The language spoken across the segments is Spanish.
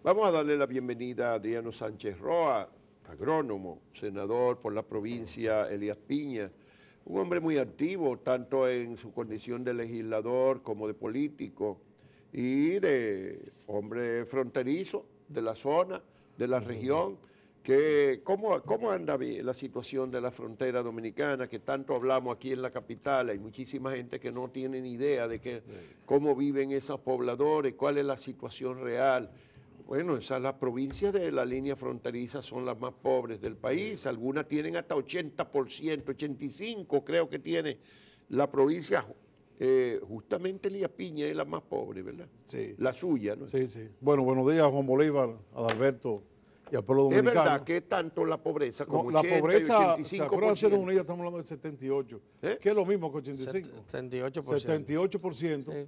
Vamos a darle la bienvenida a Adriano Sánchez Roa, agrónomo, senador por la provincia Elías Piña, un hombre muy activo, tanto en su condición de legislador como de político y de hombre fronterizo de la zona, de la región. ¿Cómo anda la situación de la frontera dominicana, que tanto hablamos aquí en la capital? Hay muchísima gente que no tiene ni idea de cómo viven esos pobladores, cuál es la situación real. Bueno, las provincias de la línea fronteriza son las más pobres del país. Algunas tienen hasta 80%, 85% creo que tiene la provincia. Justamente Elías Piña es la más pobre, ¿verdad? Sí. La suya, ¿no? Sí, sí. Bueno, buenos días, Juan Bolívar, Adalberto y al pueblo Es dominicano. verdad que es tanto la pobreza como No, 80 la pobreza, y o sea, por Naciones 85%. Unidas estamos hablando de 78, ¿Eh? que es lo mismo que 85. 78%. 78%. Sí.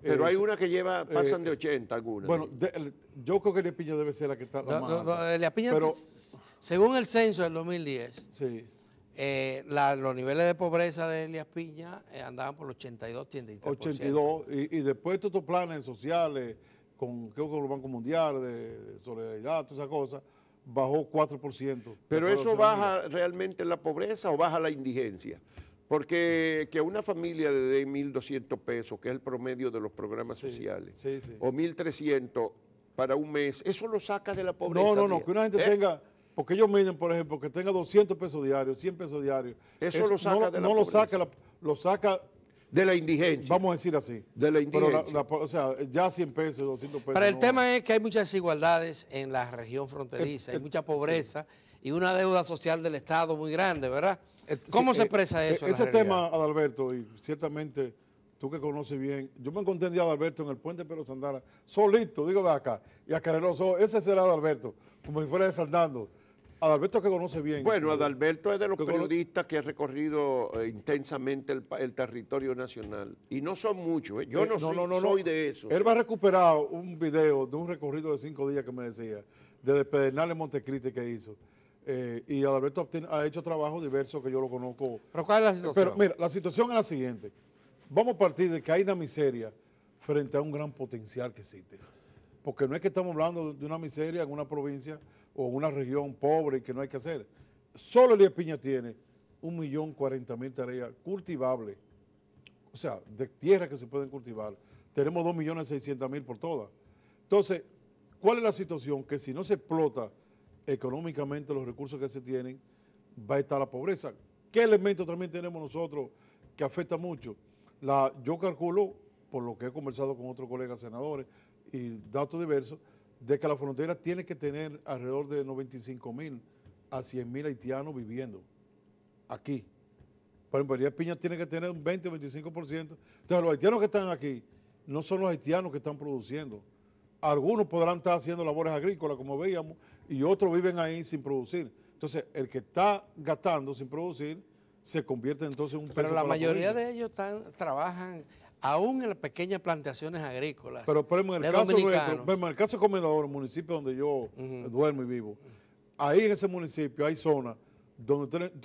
Pero hay Eh, una que pasan de 80 algunas. Bueno, yo creo que Elías Piña debe ser la que está la más alta. Elías Piña, Pero, según el censo del 2010, sí. los niveles de pobreza de Elías Piña andaban por los 82, 83%. 82, y después de estos planes sociales, creo que con el Banco Mundial, de solidaridad, todas esas cosas, bajó 4%. Pero Después de eso Naciones baja Unidas. realmente la pobreza o baja la indigencia. Porque que una familia le dé 1.200 pesos, que es el promedio de los programas Sí, sociales, sí, sí. o 1.300 para un mes, eso lo saca de la pobreza. No, que una gente tenga, porque ellos miden, por ejemplo, que tenga 200 pesos diarios, 100 pesos diarios. Eso lo saca de la No lo pobreza. saca, lo saca, De la indigencia. vamos a decir así. De la Pero indigencia. o sea, ya 100 pesos, 200 pesos. Pero el no- tema es que hay muchas desigualdades en la región fronteriza, hay mucha pobreza y una deuda social del Estado muy grande, ¿verdad? ¿Cómo Sí, se expresa eso en la ese realidad? tema, Adalberto, y ciertamente tú que conoces bien, yo me encontré un día Adalberto en el puente Pedro Sandana, solito, digo de acá, y acarreroso, ese será Adalberto, como si fuera desandando. Adalberto que conoce bien. Bueno, Adalberto es de los que periodistas que ha recorrido intensamente el territorio nacional. Y no son muchos, ¿eh? Yo no soy de esos. Él va a recuperar un video de un recorrido de 5 días que me decía, de Pedernales Montecristi que hizo. Y Adalberto ha hecho trabajo diverso que yo lo conozco. ¿Pero cuál es la situación? Pero mira, la situación es la siguiente. Vamos a partir de que hay una miseria frente a un gran potencial que existe. Porque no es que estamos hablando de una miseria en una provincia o en una región pobre y que no hay que hacer. Solo Elías Piña tiene 1.040.000 tareas cultivables. O sea, de tierra que se pueden cultivar. Tenemos 2.600.000 por todas. Entonces, ¿cuál es la situación? Que si no se explota económicamente los recursos que se tienen, va a estar la pobreza. ¿Qué elementos también tenemos nosotros que afecta mucho? Yo calculo, por lo que he conversado con otros colegas senadores y datos diversos, de que la frontera tiene que tener alrededor de 95.000 a 100.000 haitianos viviendo aquí. Por ejemplo, Elías Piña tiene que tener un 20 o 25%. Entonces, los haitianos que están aquí no son los haitianos que están produciendo. Algunos podrán estar haciendo labores agrícolas, como veíamos, y otros viven ahí sin producir. Entonces, el que está gastando sin producir se convierte entonces en un peso Pero la para mayoría provincia. de ellos trabajan aún en las pequeñas plantaciones agrícolas Pero en el de caso dominicanos. en el caso de Comendador, el municipio donde yo duermo y vivo, ahí en ese municipio hay zonas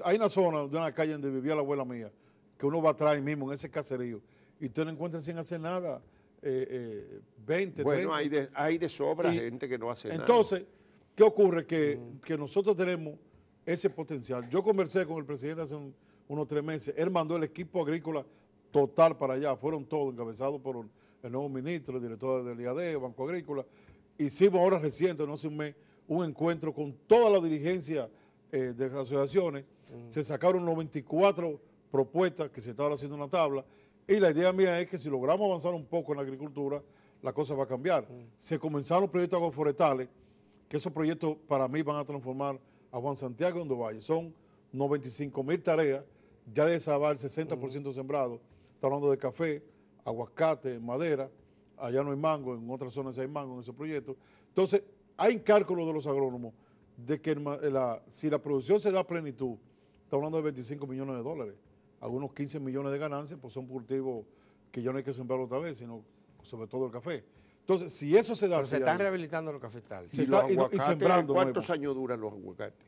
hay una zona de una calle donde vivía la abuela mía, que uno va atrás mismo en ese caserío, y usted lo encuentra sin hacer nada, 20, Bueno, 30. hay de sobra Y gente que no hace nada. Entonces, ¿qué ocurre? Que nosotros tenemos ese potencial. Yo conversé con el presidente hace unos 3 meses, él mandó el equipo agrícola total para allá, fueron todos encabezados por el nuevo ministro, el director del IAD, Banco Agrícola. Hicimos ahora reciente, no hace un mes, un encuentro con toda la dirigencia de las asociaciones. Se sacaron 94 propuestas que se estaban haciendo una tabla, y la idea mía es que si logramos avanzar un poco en la agricultura, la cosa va a cambiar. Se comenzaron los proyectos agroforestales, que esos proyectos para mí van a transformar a Juan Santiago en Valle. Son 95.000 tareas, ya de esa va el 60% sembrado. Está hablando de café, aguacate, madera, allá no hay mango, en otras zonas sí hay mango en ese proyecto. Entonces, hay cálculos de los agrónomos de que si la producción se da a plenitud, está hablando de 25 millones de dólares, algunos 15 millones de ganancias, pues son cultivos que ya no hay que sembrar otra vez, sino sobre todo el café. Entonces, si eso se da... Pero se están rehabilitando los cafetales. ¿Y los aguacates, sembrando cuántos nuevo. años duran los aguacates?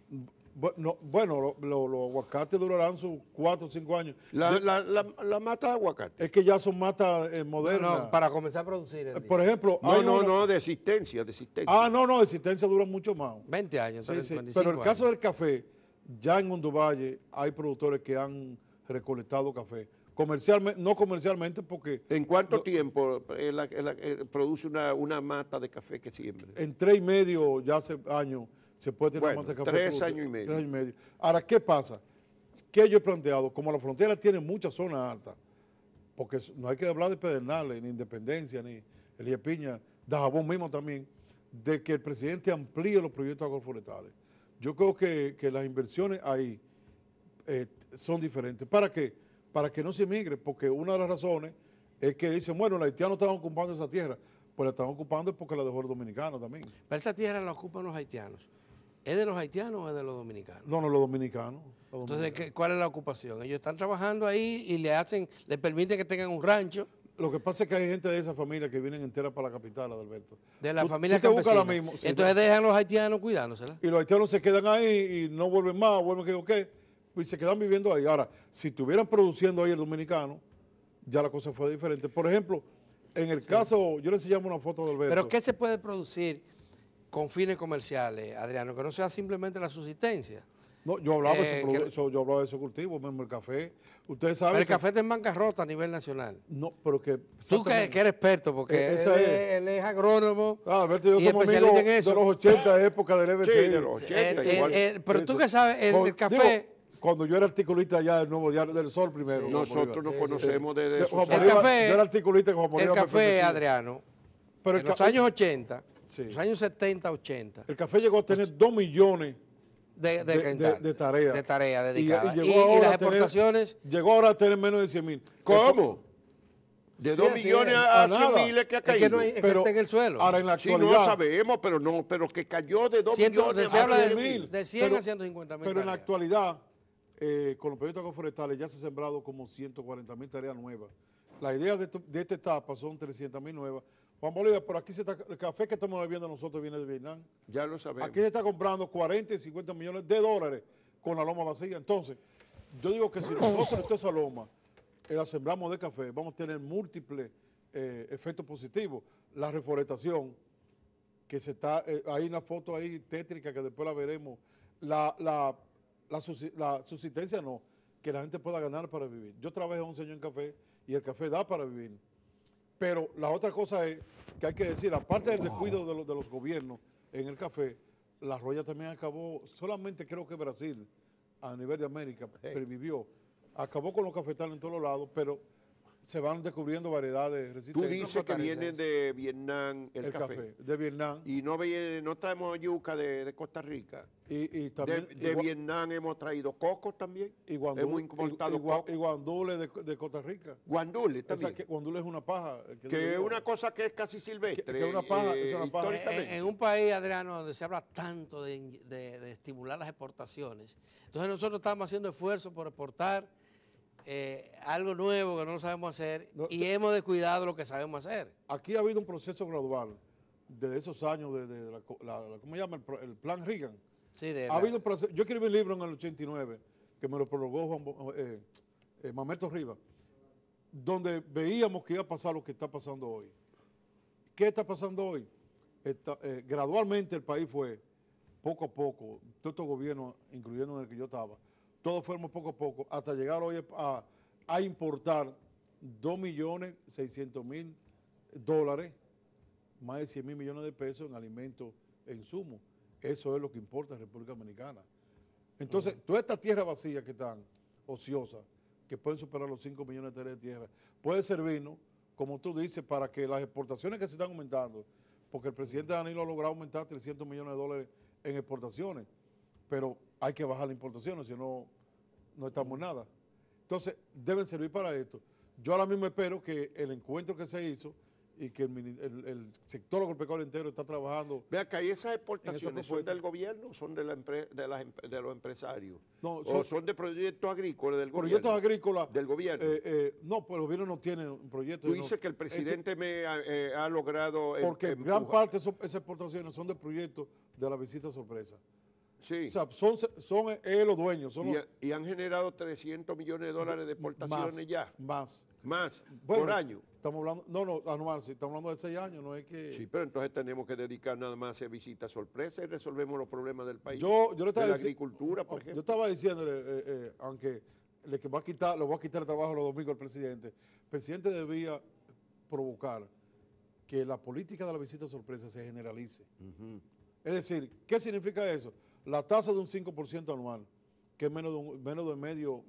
Bueno, los aguacates durarán sus 4 o 5 años. La mata de aguacate. Es que ya son matas modernas. No, para comenzar a producir. Él Por dice. ejemplo, No, de existencia. no, de existencia dura mucho más. 20 años, Sí, 25 pero el caso años. del café, ya en Hondo Valle hay productores que han recolectado café. Comercialmente, no comercialmente porque ¿En cuánto tiempo produce una mata de café que siembra? en 3 y medio, ya hace años, se puede tener Bueno, una mata de café. 3 años y medio. 3 años y medio. Ahora, ¿qué pasa? ¿Qué yo he planteado? Como la frontera tiene muchas zonas altas, porque no hay que hablar de Pedernales, ni Independencia, ni Elías Piña, Dajabón mismo también, de que el presidente amplíe los proyectos agroforestales. Yo creo que las inversiones ahí son diferentes. ¿Para qué? Para que no se emigre, porque una de las razones es que dicen, bueno, los haitianos están ocupando esa tierra, pues la están ocupando porque la dejó el dominicano también. Pero esa tierra la ocupan los haitianos. ¿Es de los haitianos o es de los dominicanos? No, los dominicanos. Entonces, ¿cuál es la ocupación? Ellos están trabajando ahí y le permiten que tengan un rancho Lo que pasa es que hay gente de esa familia que vienen entera para la capital, Adalberto. de la Tú- familia tú te buscas campesina. la misma, sí, Entonces dejan los haitianos cuidándosela. y los haitianos se quedan ahí y no vuelven más, vuelven que qué, y se quedan viviendo ahí. Ahora, si estuvieran produciendo ahí el dominicano, ya la cosa fue diferente. Por ejemplo, en el caso, yo le enseñamos una foto de Alberto. Pero ¿qué se puede producir con fines comerciales, Adriano? Que no sea simplemente la subsistencia. No, yo hablaba, que- yo hablaba de ese cultivo, mismo el café. Ustedes saben Pero el que- café está en bancarrota a nivel nacional. No, pero que... Tú exactamente. que eres experto, porque Esa él es agrónomo Alberto y yo y somos amigos especialista en de eso. los 80, época del EBC. Sí, de los 80, igual. Pero tú que sabes, el café... Digo, cuando yo era articulista allá del Nuevo Diario del Sol primero. Juan Nosotros Bolívar. nos conocemos desde Juan esos El Bolívar, café- yo era articulista con Juan El Bolívar. me café, permitía. Adriano, Pero en los años 80, Sí. los años 70, 80, El café llegó a tener 2 millones de de tareas. De tarea dedicadas. Y Y, llegó ahora las a tener- exportaciones, llegó ahora a tener menos de 100,000. ¿Cómo? De 2 sí, millones a a 100 nada. miles que ha es que caído. no hay, es que Pero está en el suelo. ahora en la Sí, no actualidad, sabemos, pero que cayó de 2 millones Se a habla de 100,000. de 100 a 150,000 pero en la tareas. actualidad, con los proyectos agroforestales ya se han sembrado como 140,000 tareas nuevas. La idea de esta etapa son 300,000 nuevas. Juan Bolívar, por aquí el café que estamos bebiendo nosotros viene de Vietnam. Ya lo sabemos. Aquí se está comprando 40 y 50 millones de dólares con la loma vacía. Entonces, yo digo que si nosotros toda esa loma la sembramos de café, vamos a tener múltiples efectos positivos. La reforestación, que se está, hay una foto ahí tétrica que después la veremos. La subsistencia no, que la gente pueda ganar para vivir. Yo trabajé 11 años en café y el café da para vivir. Pero la otra cosa es que hay que decir, aparte del descuido de los gobiernos en el café, la roya también acabó, solamente creo que Brasil, a nivel de América, pervivió. Acabó con los cafetales en todos lados, pero se van descubriendo variedades Tú resistentes. dices que viene de Vietnam el café. de Vietnam. Y no traemos yuca de Costa Rica. Y también De Vietnam hemos traído cocos también. y guandú- hemos importado y coco. guandules de Costa Rica. Guandule también. Guandule es una paja. Que es una cosa que es casi silvestre. Que es una paja, es una paja. históricamente. En un país, Adriano, donde se habla tanto de estimular las exportaciones, entonces nosotros estamos haciendo esfuerzos por exportar algo nuevo que no lo sabemos hacer y hemos descuidado lo que sabemos hacer. Aquí ha habido un proceso gradual desde esos años ¿cómo se llama? El plan Reagan. Sí, de Ha habido un proceso. Yo escribí un libro en el 89 que me lo prologó Mamerto Rivas, donde veíamos que iba a pasar lo que está pasando hoy. ¿Qué está pasando hoy? Gradualmente el país fue, poco a poco, todos estos gobiernos, incluyendo en el que yo estaba, todos fuimos poco a poco, hasta llegar hoy a importar 2.600.000 dólares, más de 100.000 millones de pesos en alimentos e insumos. Eso es lo que importa en República Dominicana. Entonces, todas estas tierras vacías que están ociosas, que pueden superar los 5 millones de hectáreas de tierra, puede servirnos, como tú dices, para que las exportaciones que se están aumentando, porque el presidente Danilo ha logrado aumentar 300 millones de dólares en exportaciones, pero hay que bajar las importaciones, si no, no estamos en nada. Entonces, deben servir para esto. Yo ahora mismo espero que el encuentro que se hizo y que el sector agropecuario entero está trabajando. Vea que ahí esas exportaciones son propuesta. del gobierno o son de los empresarios. No, o son de proyectos agrícolas del gobierno. Proyectos agrícolas. Del gobierno. No, pues el gobierno no tiene un proyecto. Tú dices que el presidente ha logrado... Porque gran parte de esas exportaciones son de proyectos de la visita sorpresa. Sí. O sea, son ellos los dueños. Son los, Y han generado 300 millones de dólares de exportaciones ya. Más. Más, Bueno, por año. Estamos hablando, no, anual, sí, estamos hablando de 6 años, no es que... Sí, pero entonces tenemos que dedicar nada más a hacer visitas sorpresa y resolvemos los problemas del país. Yo le estaba de la dici- agricultura, por ejemplo. Yo estaba diciéndole, aunque le voy a quitar el trabajo los domingos al presidente, el presidente debía provocar que la política de la visita sorpresa se generalice. Ujú. Es decir, ¿qué significa eso? La tasa de un 5% anual, que es menos de medio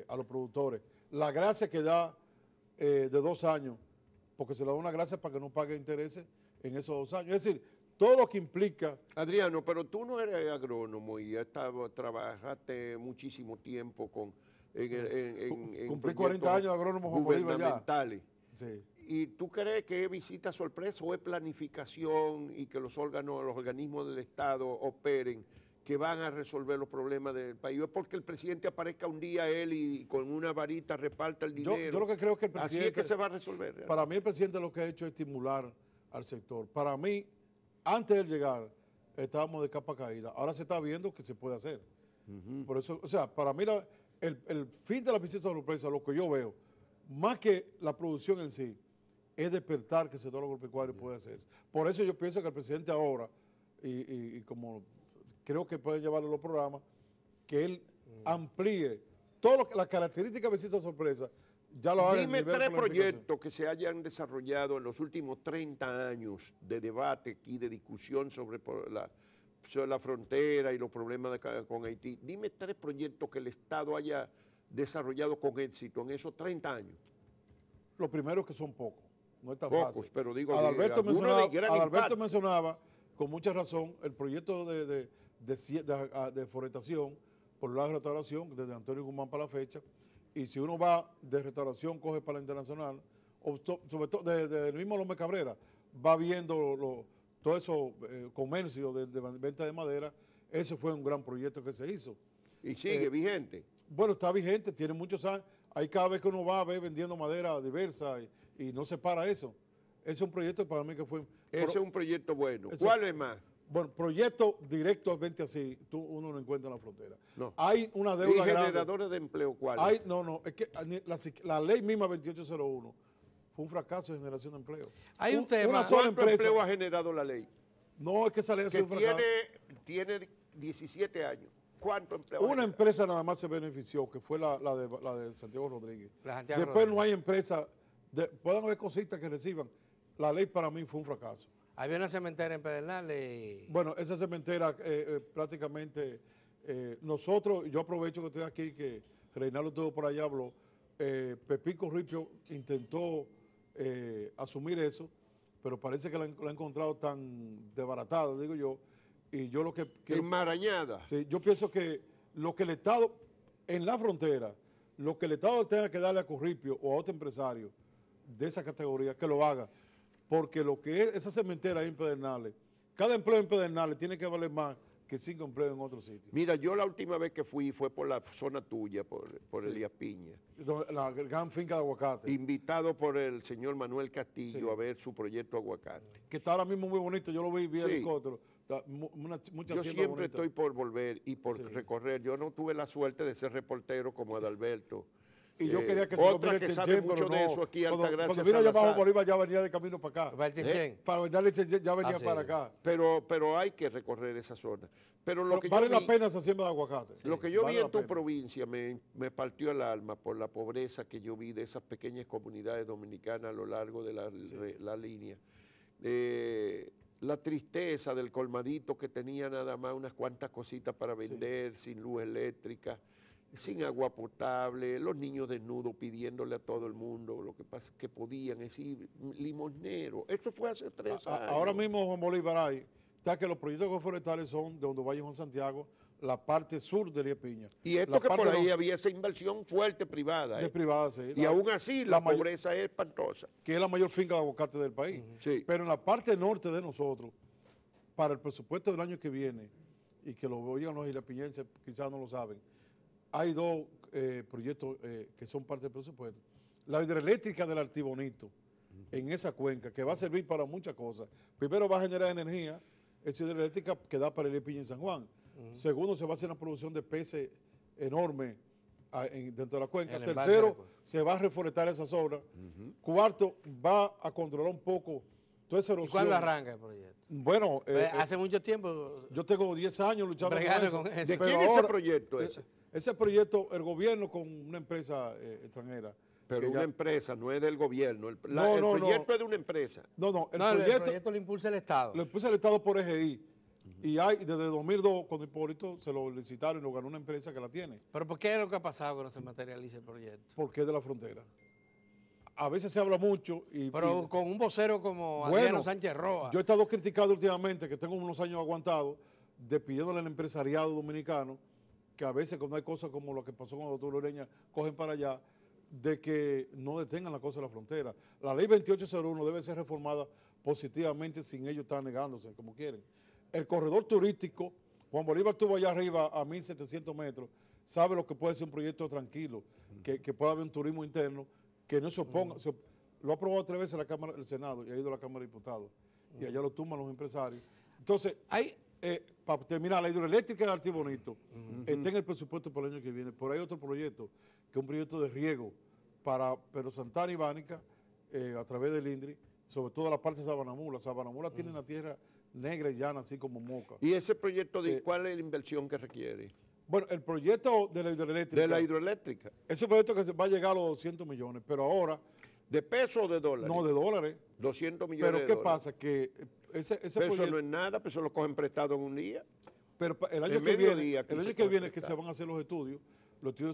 a los productores. La gracia que da de 2 años, porque se le da una gracia para que no pague intereses en esos 2 años. Es decir, todo lo que implica... Adriano, pero tú no eres agrónomo y trabajaste muchísimo tiempo Cumplí 40 años de agrónomo Juan Bolívar ya. gubernamentales. Sí. ¿Y tú crees que es visita sorpresa o es planificación y que los organismos del Estado operen, que van a resolver los problemas del país? ¿O es porque el presidente aparezca un día él y con una varita reparta el dinero? Yo lo que creo que el Así presidente... es que se va a resolver. ¿Realmente? Para mí el presidente lo que ha hecho es estimular al sector. Para mí, antes de llegar, estábamos de capa caída. Ahora se está viendo que se puede hacer. Por eso, o sea, para mí el fin de la visita sorpresa, lo que yo veo, más que la producción en sí, es despertar que el sector agropecuario puede hacerse. Por eso yo pienso que el presidente ahora, y como creo que puede llevarlo a los programas, que él amplíe todo las características de visita sorpresa, ya lo haga. Dime 3 proyectos que se hayan desarrollado en los últimos 30 años de debate aquí, de discusión sobre la frontera y los problemas con Haití. Dime 3 proyectos que el Estado haya desarrollado con éxito en esos 30 años. Lo primero es que son pocos, no es tan Pocos, fácil. pero digo, Adalberto algunos de gran impacto. mencionaba, con mucha razón, el proyecto de deforestación por el lado de restauración, desde Antonio Guzmán para la fecha, y si uno va de restauración, coge para la internacional, o sobre todo desde el mismo López Cabrera, va viendo todo eso comercio de venta de madera. Ese fue un gran proyecto que se hizo. Y sigue vigente. Bueno, está vigente, tiene muchos años. Ahí cada vez que uno va a ver vendiendo madera diversa y no se para eso. Ese es un proyecto para mí que fue... Ese es un proyecto bueno. Eso- ¿Cuál es más? Bueno, proyecto directamente así, uno lo encuentra en la frontera. No. Hay una ¿Y deuda grande. generadores de empleo cuál? Es que la ley misma 2801 fue un fracaso de generación de empleo. Hay un tema- Una sola ¿Cuánto empresa. empleo ha generado la ley? No, es que esa ley ha Que sido un fracaso. tiene 17 años. ¿Cuánto empleo? ha Una generado? empresa nada más se benefició, que fue la de Santiago Rodríguez. La Santiago Después Rodríguez. no hay empresa, puedan haber cositas que reciban. La ley para mí fue un fracaso. Había una cementera en Pedernales. Bueno, esa cementera prácticamente nosotros, yo aprovecho que estoy aquí, que Reinaldo todo por allá habló, Pepico Ripio intentó asumir eso, pero parece que la ha encontrado tan desbaratada, digo yo, y yo lo que Enmarañada. sí, yo pienso que lo que el Estado, en la frontera, lo que el Estado tenga que darle a Corripio o a otro empresario de esa categoría, que lo haga, porque lo que es esa cementera ahí en Pedernales, cada empleo en Pedernales tiene que valer más que 5 empleos en otro sitio. Mira, yo la última vez que fui fue por la zona tuya, por Sí. Elías Piña. La gran finca de aguacate, Invitado por el señor Manuel Castillo Sí. a ver su proyecto aguacate. que está ahora mismo muy bonito, yo lo vi Sí. helicóptero, mucha Yo hacienda siempre bonita. estoy por volver y por Sí. recorrer. Yo no tuve la suerte de ser reportero como Adalberto. Y yo quería que se otra comiera que el sabe Chenchen, mucho pero de no. eso aquí, Cuando Altagracia vino allá abajo Salazar. Bolívar ya venía de camino para acá. Para el Chenchen. Para venderle el Chenchen ya venía Ah, sí. para acá. Pero hay que recorrer esa zona. Pero lo Pero que vale yo la vi, pena esa siembra de aguacate. lo que yo Vale vi en la tu pena. provincia me partió el alma por la pobreza que yo vi de esas pequeñas comunidades dominicanas a lo largo de la línea. La tristeza del colmadito que tenía nada más unas cuantas cositas para vender, sin luz eléctrica, sin agua potable, los niños desnudos pidiéndole a todo el mundo lo que pasa que podían, es decir, limosnero. Eso fue hace 3 años. Ahora mismo Juan Bolívar hay, está que los proyectos forestales son de donde vaya Juan Santiago, la parte sur de Elías Piña. Y esto La que por parte ahí no- había esa inversión fuerte privada. de ¿eh? privada, sí. Y aún así la mayor- pobreza es espantosa. que es la mayor finca de aguacate del país. Sí. Pero en la parte norte de nosotros, para el presupuesto del año que viene, y que lo oigan los ilapiñenses, quizás no lo saben, hay 2 proyectos que son parte del presupuesto. La hidroeléctrica del Artibonito, en esa cuenca, que va a servir para muchas cosas. Primero va a generar energía, esa hidroeléctrica que da para el Piña en San Juan. Segundo, se va a hacer una producción de peces enorme dentro de la cuenca. El embalse de Tercero, la cuenca. se va a reforestar esa zona. Cuarto, va a controlar un poco toda esa ¿Y erosión. cuándo arranca el proyecto? Bueno, Hace mucho tiempo. yo tengo 10 años luchando Bregando con con eso. eso. ¿De Pero quién es ese ahora, proyecto ese? Ese proyecto, el gobierno con una empresa extranjera. Pero que una ya- empresa, no es del gobierno. El No, proyecto no. es de una empresa. No, el No, el proyecto proyecto lo impulsa el Estado. lo puso el Estado por EGI. Y hay, desde 2002, cuando Hipólito se lo licitaron y lo ganó una empresa que la tiene, ¿Pero por qué es lo que ha pasado que no se materializa el proyecto? porque es de la frontera. A veces se habla mucho y... Pero con un vocero como Bueno, Adriano Sánchez Roa. Yo he estado criticado últimamente, que tengo unos años aguantados, de pidiéndole al empresariado dominicano, que a veces cuando hay cosas como lo que pasó con el doctor Loreña, cogen para allá, de que no detengan la cosa de la frontera. La ley 2801 debe ser reformada positivamente sin ellos estar negándose, como quieren. El corredor turístico, Juan Bolívar estuvo allá arriba a 1.700 metros, sabe lo que puede ser un proyecto tranquilo, que pueda haber un turismo interno, que no se oponga. Lo ha aprobado 3 veces la Cámara, el Senado, y ha ido a la Cámara de Diputados. Y allá lo tumban los empresarios. Entonces, para terminar, la hidroeléctrica de Artibonito está en el presupuesto para el año que viene. Por ahí hay otro proyecto, que es un proyecto de riego para Pedro Santana y Bánica, a través del INDRI, sobre todo la parte de Sabanamula. Sabanamula tiene una tierra negra y llana, así como Moca. ¿Y ese proyecto, cuál es la inversión que requiere? Bueno, el proyecto de la hidroeléctrica. De la hidroeléctrica. Ese proyecto que se va a llegar a los 200 millones, pero ahora... ¿De pesos o de dólares? No, de dólares. 200 millones Pero de ¿qué dólares. pasa? Que ese Pero eso proyecto... no es nada, pero eso lo cogen prestado en un día. Pero el año En que viene, mediodía aquí el se año que puede viene que prestar. se van a hacer los estudios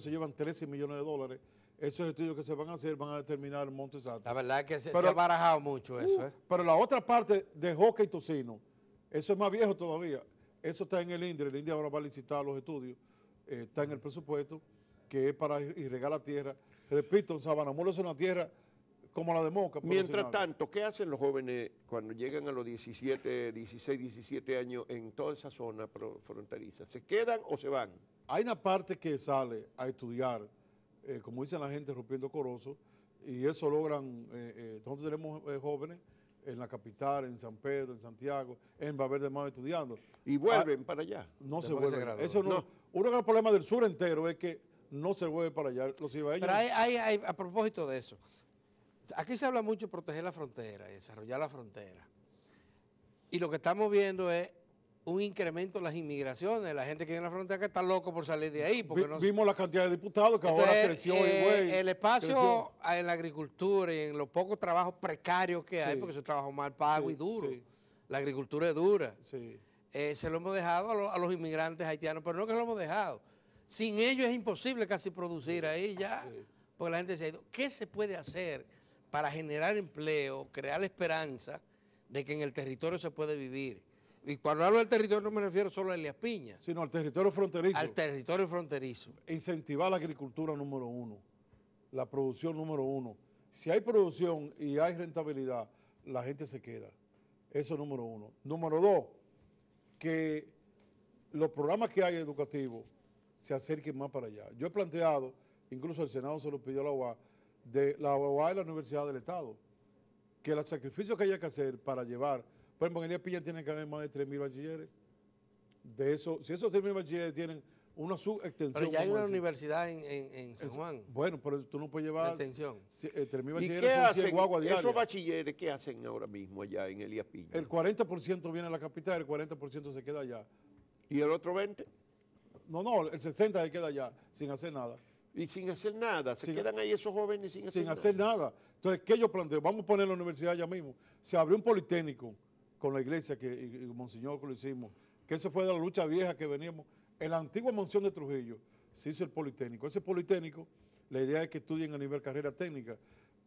se llevan 13 millones de dólares. Esos estudios que se van a hacer van a determinar el monto exacto. La verdad es que se Pero- ha barajado mucho eso. Pero la otra parte de hockey tocino, eso es más viejo todavía. Eso está en el INDRI. El INDRI ahora va a licitar los estudios. Está en el presupuesto, que es para irrigar la tierra. Repito, en Sabanamula es una tierra como la de Moca. por Mientras decir algo. tanto, ¿qué hacen los jóvenes cuando llegan a los 16, 17 años en toda esa zona fronteriza? ¿Se quedan o se van? Hay una parte que sale a estudiar, como dicen la gente, rompiendo corozo, y eso logran, nosotros tenemos jóvenes en la capital, en San Pedro, en Santiago, en Valverde más estudiando. Y vuelven para allá. No se Después que se vuelven. gradúan. Eso no. No. Uno de los problemas del sur entero es que no se vuelve para allá. Los ibaeños... Pero a propósito de eso, aquí se habla mucho de proteger la frontera y desarrollar la frontera. Y lo que estamos viendo es un incremento en las inmigraciones, la gente que vive en la frontera que está loco por salir de ahí. Porque no, Vimos la cantidad de diputados que ahora entonces, creció el espacio en la agricultura y en los pocos trabajos precarios que hay, Sí. porque es un trabajo mal pago Sí, y duro. sí. La agricultura es dura. Sí. Se lo hemos dejado a los inmigrantes haitianos, pero no que lo hemos dejado. Sin ellos es imposible casi producir ahí ya, porque la gente se ha ido. ¿Qué se puede hacer para generar empleo, crear la esperanza de que en el territorio se puede vivir? Y cuando hablo del territorio no me refiero solo a Elías Piña, Sino al territorio fronterizo. al territorio fronterizo. Incentivar la agricultura número 1, la producción número 1. Si hay producción y hay rentabilidad, la gente se queda. Eso es número 1. Número 2, que los programas que hay educativos se acerquen más para allá. Yo he planteado, incluso el Senado se lo pidió a la UAS, de la UAS y la Universidad del Estado, que los sacrificios que haya que hacer para llevar, por ejemplo, en Elías Piña tiene que haber más de 3.000 bachilleres. De eso, si esos 3.000 bachilleres tienen una subextensión. Pero ya hay vamos una a decir, universidad en San Juan, bueno, pero tú no puedes la llevar extensión. 3.000 ¿Y bachilleres, qué son 100 hacen guaguas diarias. esos bachilleres? ¿Qué hacen ahora mismo allá en Elías Piña? El 40% viene a la capital, el 40% se queda allá. ¿Y el otro 20%? No, el 60% se queda allá, sin hacer nada. Y sin hacer nada. Se Sin- quedan ahí esos jóvenes sin Hacer nada. Entonces, ¿qué yo planteo? Vamos a poner la universidad allá mismo. Se abrió un politécnico con la iglesia y Monseñor que lo hicimos, que eso fue de la lucha vieja que veníamos. En la antigua mansión de Trujillo se hizo el politécnico. Ese politécnico, la idea es que estudien a nivel carrera técnica.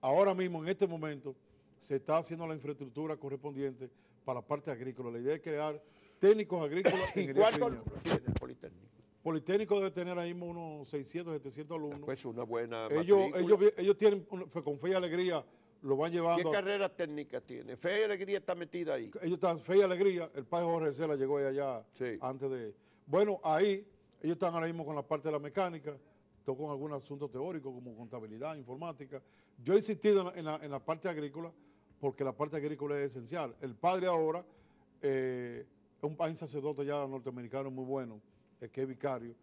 Ahora mismo, en este momento, se está haciendo la infraestructura correspondiente para la parte agrícola. La idea es crear técnicos agrícolas en ¿Y Elías cuántos Piña. alumnos tiene el Politécnico? Politécnico debe tener ahí mismo unos 600, 700 alumnos. Pues una buena ellos matrícula. ellos tienen, con fe y alegría, lo van ¿Qué llevando. carrera técnica tiene? Fe y Alegría está metida ahí. Ellos están fe y alegría. El padre Jorge Cela llegó allá Sí. antes de... Bueno, ahí ellos están ahora mismo con la parte de la mecánica, con algunos asuntos teóricos como contabilidad, informática. Yo he insistido en la parte agrícola porque la parte agrícola es esencial. El padre ahora hay un sacerdote ya norteamericano muy bueno, que es vicario.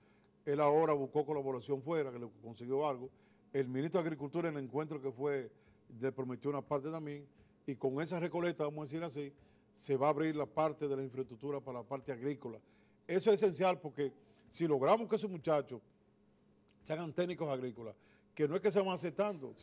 Él ahora buscó colaboración fuera, que le consiguió algo. El ministro de Agricultura en el encuentro que fue, le prometió una parte también, y con esa recoleta, vamos a decir así, se va a abrir la parte de la infraestructura para la parte agrícola. Eso es esencial porque si logramos que esos muchachos se hagan técnicos agrícolas, que no es que se van aceptando,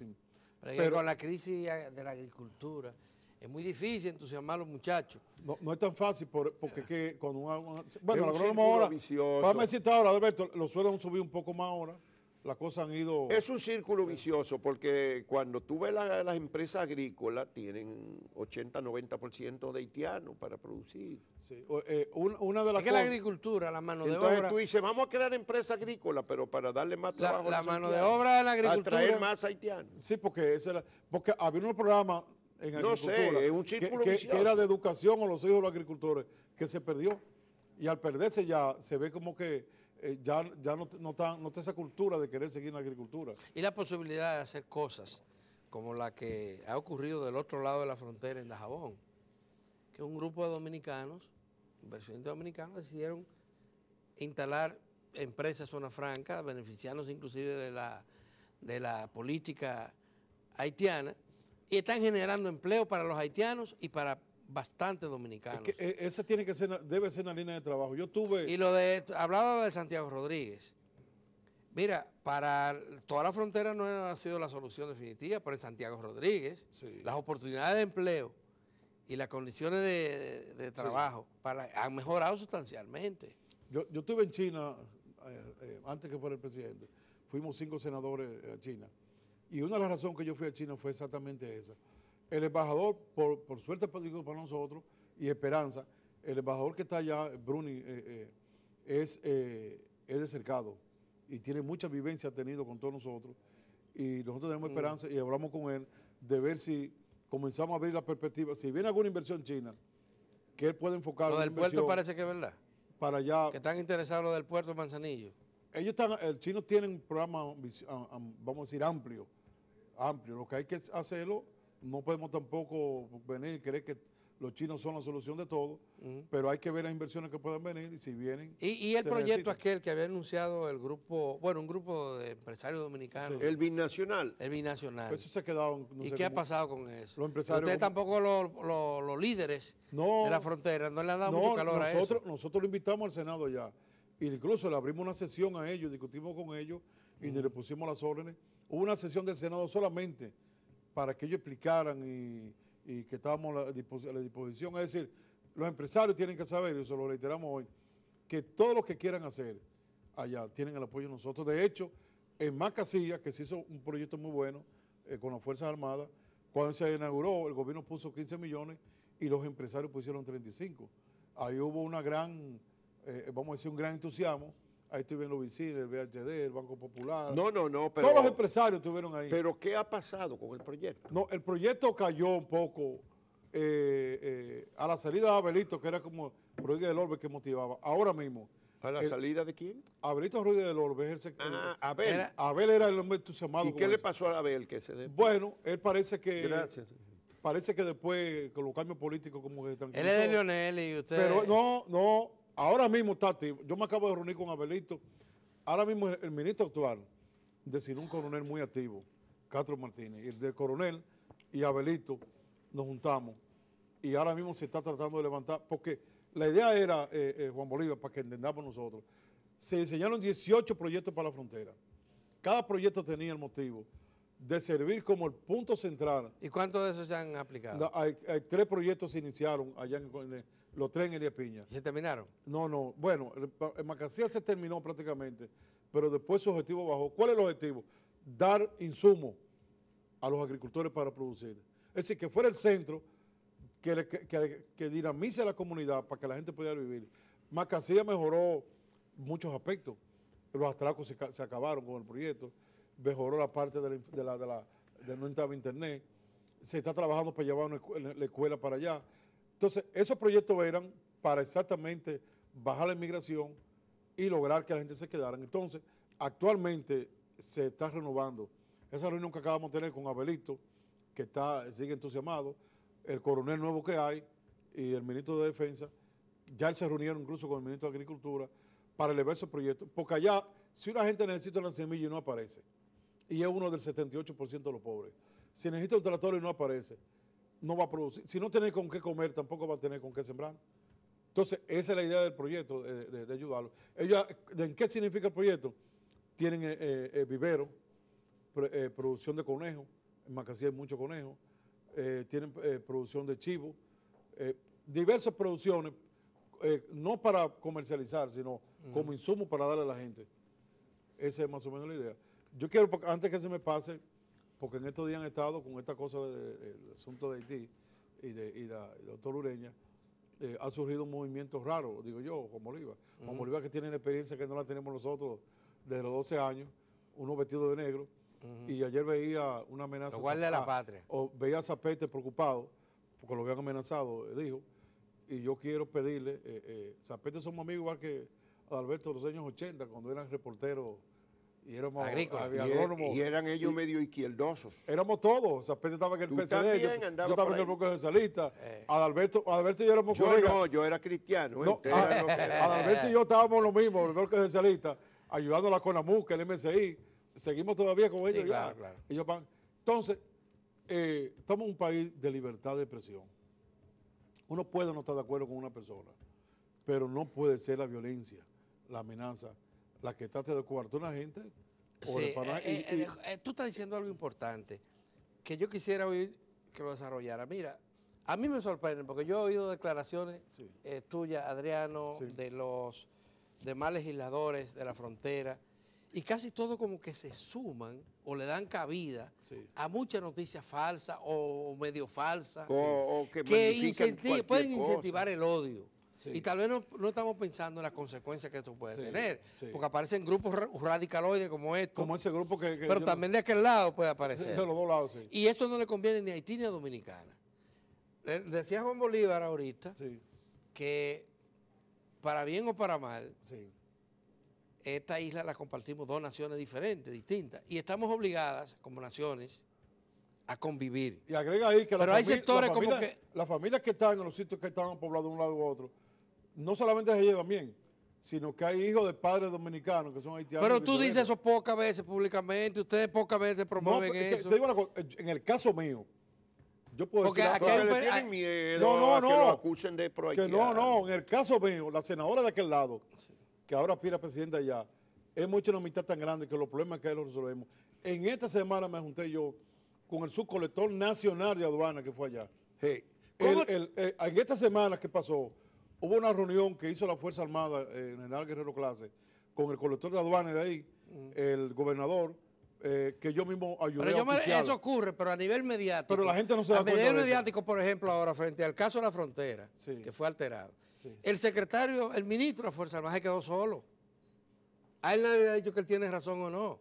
pero con la crisis de la agricultura es muy difícil entusiasmar a los muchachos. No es tan fácil porque que cuando bueno, Es el un agrónomo círculo ahora, vicioso. vamos a decir ahora, Alberto, los sueldos han subido un poco más ahora, las cosas han ido... Es un círculo vicioso porque cuando tú ves las empresas agrícolas tienen 80-90% de haitianos para producir. Sí, una de las Es que la cosas... agricultura, la mano de Entonces obra, tú dices, vamos a crear empresa agrícola, pero para darle más trabajo a la los mano de haitianos, obra de la agricultura. atraer más haitianos. Sí, porque había unos programas en No agricultura sé, es un círculo que vicioso. era de educación a los hijos de los agricultores, que se perdió. Y al perderse ya se ve como que ya no está esa cultura de querer seguir en la agricultura. Y la posibilidad de hacer cosas como la que ha ocurrido del otro lado de la frontera en Dajabón, que un grupo de dominicanos, inversionistas dominicanos, decidieron instalar empresas zona franca, beneficiándose inclusive de la política haitiana, y están generando empleo para los haitianos y para bastantes dominicanos. Es que esa debe ser una línea de trabajo. Yo tuve... Y hablaba de Santiago Rodríguez. Mira, para toda la frontera no ha sido la solución definitiva, pero en Santiago Rodríguez, Sí. las oportunidades de empleo y las condiciones de trabajo han mejorado sustancialmente. Yo estuve en China, antes que fuera el presidente, fuimos 5 senadores a China, y una de las razones que yo fui a China fue exactamente esa. El embajador, por suerte para nosotros, y esperanza, el embajador que está allá, Bruni, es de Cercado, y tiene mucha vivencia tenido con todos nosotros, y nosotros tenemos esperanza, y hablamos con él, de ver si comenzamos a abrir la perspectiva, si viene alguna inversión china, que él puede enfocar Lo una del puerto inversión parece que es verdad, para allá. que están interesados lo del puerto de Manzanillo. Ellos el chino tiene un programa, vamos a decir, amplio. Lo que hay que hacerlo, no podemos tampoco venir y creer que los chinos son la solución de todo, pero hay que ver las inversiones que puedan venir y si vienen. Y el se proyecto necesitan. aquel que había anunciado el grupo, bueno, un grupo de empresarios dominicanos, El binacional. el binacional. Eso se ha quedado. No ¿Y sé qué ha cómo- pasado con eso? Los empresarios Ustedes como- tampoco los líderes No, de la frontera no le han dado mucho calor a eso. nosotros lo invitamos al Senado ya. Incluso le abrimos una sesión a ellos, discutimos con ellos y le pusimos las órdenes. Hubo una sesión del Senado solamente para que ellos explicaran y que estábamos a la disposición. Es decir, los empresarios tienen que saber, y se lo reiteramos hoy, que todo lo que quieran hacer allá tienen el apoyo de nosotros. De hecho, en Macasilla, que se hizo un proyecto muy bueno con las Fuerzas Armadas, cuando se inauguró, el gobierno puso 15 millones y los empresarios pusieron 35. Ahí hubo una gran, vamos a decir, un gran entusiasmo. Ahí estuvieron los VICIN, el VHD, el Banco Popular. No, pero... Todos los empresarios estuvieron ahí. Pero ¿qué ha pasado con el proyecto? No, el proyecto cayó un poco a la salida de Abelito, que era como Rodríguez del Orbe que motivaba. Ahora mismo, ¿A la salida de quién? Abelito Rodríguez del Orbe es el sector. Abel. Abel era el hombre entusiasmado. ¿Y con qué le eso. pasó a Abel? Que se Bueno, él parece que... Gracias. Parece que después, con los cambios políticos, como que se Él tranquilizó. es de Leonel y usted... Pero no, ahora mismo está activo. Yo me acabo de reunir con Abelito. Ahora mismo el ministro actual designó un coronel muy activo, Castro Martínez. Y el del coronel y Abelito nos juntamos. Y ahora mismo se está tratando de levantar, porque la idea era, Juan Bolívar, para que entendamos nosotros, se diseñaron 18 proyectos para la frontera. Cada proyecto tenía el motivo de servir como el punto central. ¿Y cuántos de esos se han aplicado? Hay 3 proyectos que se iniciaron allá en los 3 en Elías Piña. ¿Y se terminaron? No, bueno, en Macasía se terminó prácticamente, pero después su objetivo bajó. ¿Cuál es el objetivo? Dar insumos a los agricultores para producir. Es decir, que fuera el centro que dinamice a la comunidad para que la gente pudiera vivir. Macasía mejoró muchos aspectos. Los atracos se acabaron con el proyecto. Mejoró la parte de no entraba internet. Se está trabajando para llevar la escuela para allá. Entonces, esos proyectos eran para exactamente bajar la inmigración y lograr que la gente se quedara. Entonces, actualmente se está renovando. Esa reunión que acabamos de tener con Abelito, sigue entusiasmado, el coronel nuevo que hay y el ministro de Defensa, ya él se reunieron incluso con el ministro de Agricultura para elevar esos proyectos, porque allá, si una gente necesita una semilla y no aparece, y es uno del 78% de los pobres, si necesita un tractor y no aparece, no va a producir. Si no tiene con qué comer, tampoco va a tener con qué sembrar. Entonces, esa es la idea del proyecto, de ayudarlo. ¿En qué significa el proyecto? Tienen vivero, producción de conejos, en Macasí hay muchos conejos, tienen producción de chivo, diversas producciones, no para comercializar, sino como insumo para darle a la gente. Esa es más o menos la idea. Yo quiero, antes que se me pase, porque en estos días han estado con esta cosa del asunto de Haití y de doctor Ureña, ha surgido un movimiento raro, digo yo, Juan Bolívar. Juan Bolívar, que tiene una experiencia que no la tenemos nosotros desde los 12 años, uno vestido de negro, y ayer veía una amenaza. Los guardias de la patria. O veía a Zapete preocupado, porque lo habían amenazado, dijo, y yo quiero pedirle, Zapete somos amigos igual que Adalberto de los años 80, cuando eran reporteros y éramos agrónomos. Y eran ellos medio izquierdosos. Éramos todos. Zapete estaba en el PCD, yo estaba en el bloque socialista. Adalberto y yo éramos colegas. No, yo era cristiano. No, Adalberto y yo estábamos lo mismo, en el bloque socialista, ayudando a la CONAMUC, el MSI. Seguimos todavía con ellos ya. Claro. Ellos van. Entonces, estamos en un país de libertad de expresión. Uno puede no estar de acuerdo con una persona, pero no puede ser la violencia, la amenaza, la que trate de coartar a una gente. Sí, tú estás diciendo algo importante que yo quisiera oír que lo desarrollara. Mira, a mí me sorprende porque yo he oído declaraciones tuyas, Adriano, de los demás legisladores de la frontera, y casi todo como que se suman o le dan cabida a muchas noticias falsas o medio falsas o que pueden incentivar el odio. Sí. Y tal vez no estamos pensando en las consecuencias que esto puede tener, porque aparecen grupos radicaloides como estos. Como ese grupo que pero también de aquel lado puede aparecer. De los dos lados, Y eso no le conviene ni a Haití ni a Dominicana. Decía Juan Bolívar ahorita que para bien o para mal, esta isla la compartimos dos naciones diferentes, distintas, y estamos obligadas como naciones a convivir. Y agrega ahí que hay sectores como que las familias que están en los sitios que están poblados de un lado u otro, no solamente se llevan bien, sino que hay hijos de padres dominicanos que son haitianos. Pero tú dices eso pocas veces públicamente, ustedes pocas veces promueven eso. Te digo una cosa, en el caso mío, yo puedo decir... Porque le tienen miedo a que lo acusen de pro-haitiano. En el caso mío, la senadora de aquel lado, que ahora aspira a presidenta allá, hemos hecho una amistad tan grande que los problemas que hay los resolvemos. En esta semana me junté yo con el subcolector nacional de aduana que fue allá. En esta semana que pasó, hubo una reunión que hizo la Fuerza Armada, General Guerrero Clase, con el colector de aduana de ahí, el gobernador, que yo mismo ayudé a oficiar. Eso ocurre, pero a nivel mediático. Pero la gente no se da cuenta de eso. A nivel mediático, por ejemplo, ahora, frente al caso de la frontera, que fue alterado, el secretario, el ministro de la Fuerza Armada se quedó solo. A él nadie le ha dicho que él tiene razón o no.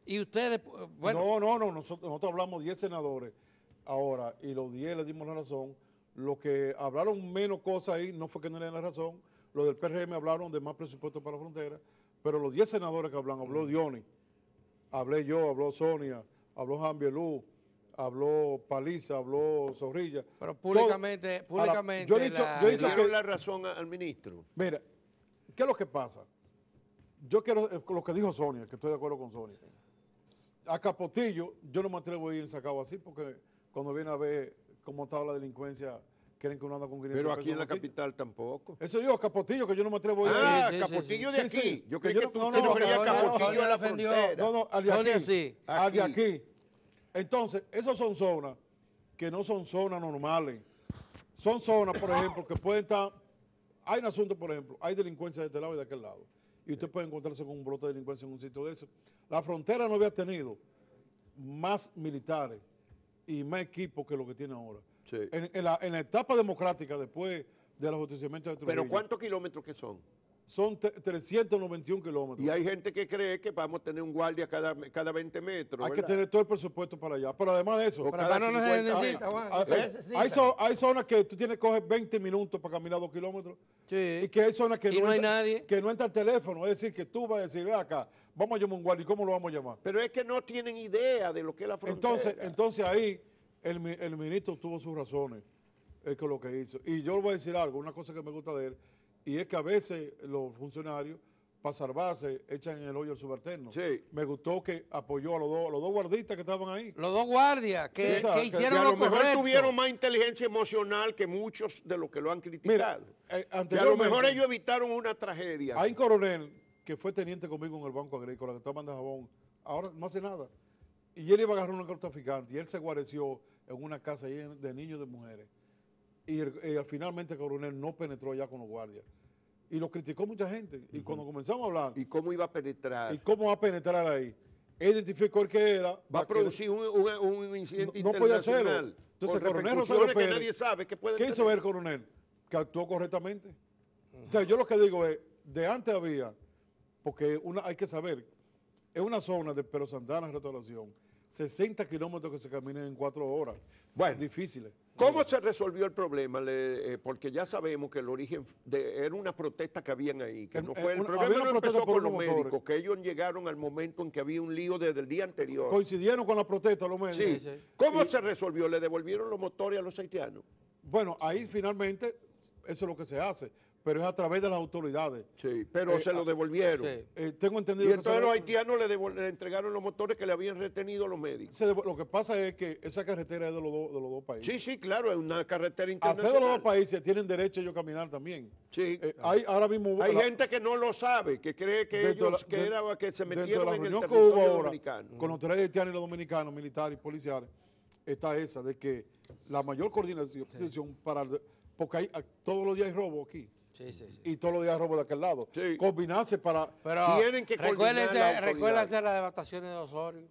Y ustedes, bueno... No, nosotros hablamos 10 senadores ahora y los 10 le dimos la razón. Los que hablaron menos cosas ahí no fue que no le dieron la razón. Los del PRM hablaron de más presupuesto para la frontera, pero los 10 senadores que hablan, habló Diony, hablé yo, habló Sonia, habló Jambielú, habló Paliza, habló Zorrilla. Pero públicamente... yo he dicho que la razón al ministro. Mira, ¿qué es lo que pasa? Yo quiero, lo que dijo Sonia, que estoy de acuerdo con Sonia. A Capotillo, yo no me atrevo a ir ensacado así, porque cuando viene a ver cómo está la delincuencia, quieren que uno anda con 500 Pero aquí en la capital tampoco. Eso digo, a Capotillo, que yo no me atrevo a ir. Capotillo de aquí. Yo creí que tú te referías a Capotillo de la frontera. No, al de aquí. Al de aquí. Entonces, esas son zonas que no son zonas normales. Son zonas, por ejemplo, que pueden estar... Hay un asunto, por ejemplo, hay delincuencia de este lado y de aquel lado. Y usted puede encontrarse con un brote de delincuencia en un sitio de eso. La frontera no había tenido más militares y más equipos que lo que tiene ahora. Sí. En la etapa democrática, después de los ajusticiamientos de Trujillo. ¿Pero cuántos kilómetros que son? Son 391 kilómetros. Y hay gente que cree que vamos a tener un guardia cada 20 metros. Hay que tener todo el presupuesto para allá. Pero además de eso... Pero no se necesita, hay zonas que tú tienes que coger 20 minutos para caminar 2 kilómetros. Sí. Y que hay zonas que no hay nadie. Que no entra el teléfono. Es decir, que tú vas a decir, ve acá, vamos a llamar un guardia. ¿Y cómo lo vamos a llamar? Pero es que no tienen idea de lo que es la frontera. Entonces ahí el ministro tuvo sus razones es que lo que hizo. Y yo le voy a decir algo, una cosa que me gusta de él, y es que a veces los funcionarios, para salvarse, echan en el hoyo al subalterno. Sí. Me gustó que apoyó a los dos guardistas que estaban ahí. Los dos guardias que, Sí, que hicieron Que a lo lo mejor correcto. tuvieron más inteligencia emocional que muchos de los que lo han criticado. Que a lo anteriormente, mejor ellos evitaron una tragedia. hay un coronel que fue teniente conmigo en el Banco Agrícola, que está mandando jabón, ahora no hace nada. Y él iba a agarrar un narcotraficante y él se guareció en una casa ahí de niños y de mujeres. Y finalmente el coronel no penetró ya con los guardias. Y lo criticó mucha gente. Y cuando comenzamos a hablar, ¿Y cómo iba a penetrar? ¿y cómo va a penetrar ahí? Él identificó el que era. Va a producir un incidente No podía internacional. hacerlo. Entonces, Con el coronel repercusiones Rosario que Pérez, nadie sabe que puede ¿qué hizo el coronel? Que actuó correctamente. O sea, yo lo que digo es, de antes había, porque hay que saber, es una zona de Pero Santana, Restauración, 60 kilómetros que se caminan en 4 horas. Bueno. Difíciles. ¿Cómo se resolvió el problema? Porque ya sabemos que el origen era una protesta que habían ahí, que no fue el había problema una no protesta empezó por con los unos motores. médicos, que ellos llegaron al momento en que había un lío desde el día anterior. Coincidieron con la protesta los médicos. Sí. Sí. ¿Cómo se resolvió? ¿Le devolvieron los motores a los haitianos? Bueno, ahí finalmente eso es lo que se hace, pero es a través de las autoridades. Sí, pero se lo devolvieron. Sí. Tengo entendido Y que entonces los haitianos le entregaron los motores que le habían retenido a los médicos. lo que pasa es que esa carretera es de los dos países. Sí, sí, claro, es una carretera Hacer internacional. de los dos países tienen derecho ellos a caminar también. Sí. Ahora mismo Hay gente que no lo sabe, que cree que dentro de ellos que se dentro de metieron la en el reunión que territorio hubo ahora dominicano. con los autoridades haitianos y los dominicanos, militares y policiales, está esa de que la mayor coordinación porque todos los días hay robo aquí. Sí, sí, sí. Y todos los días hay robo de aquel lado. Sí. Combinarse para... Pero Tienen que coordinar la autoridad. recuérdense las devastaciones de Osorio.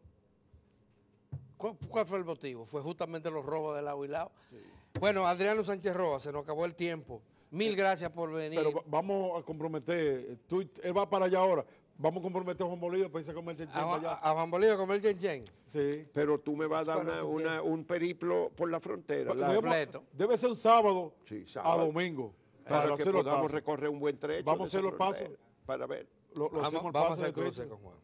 ¿Cuál fue el motivo? Fue justamente los robos de lado y lado. Sí. Bueno, Adriano Sánchez Roa, se nos acabó el tiempo. Mil gracias por venir. Pero vamos a comprometer, él va para allá ahora, vamos a comprometer a Juan Bolívar para irse a comer chenchen para allá. A Juan Bolívar a comer chenchen. Sí. Pero tú me vas a dar un periplo por la frontera. Completo. Debe ser un sábado, Sí, sábado. a domingo. Para que hacer los podamos pasos. recorrer un buen trecho. Vamos a hacer de los esa pasos. frontera, para ver. Vamos a hacer cruce con Juan.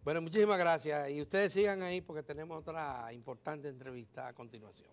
Bueno, muchísimas gracias. Y ustedes sigan ahí porque tenemos otra importante entrevista a continuación.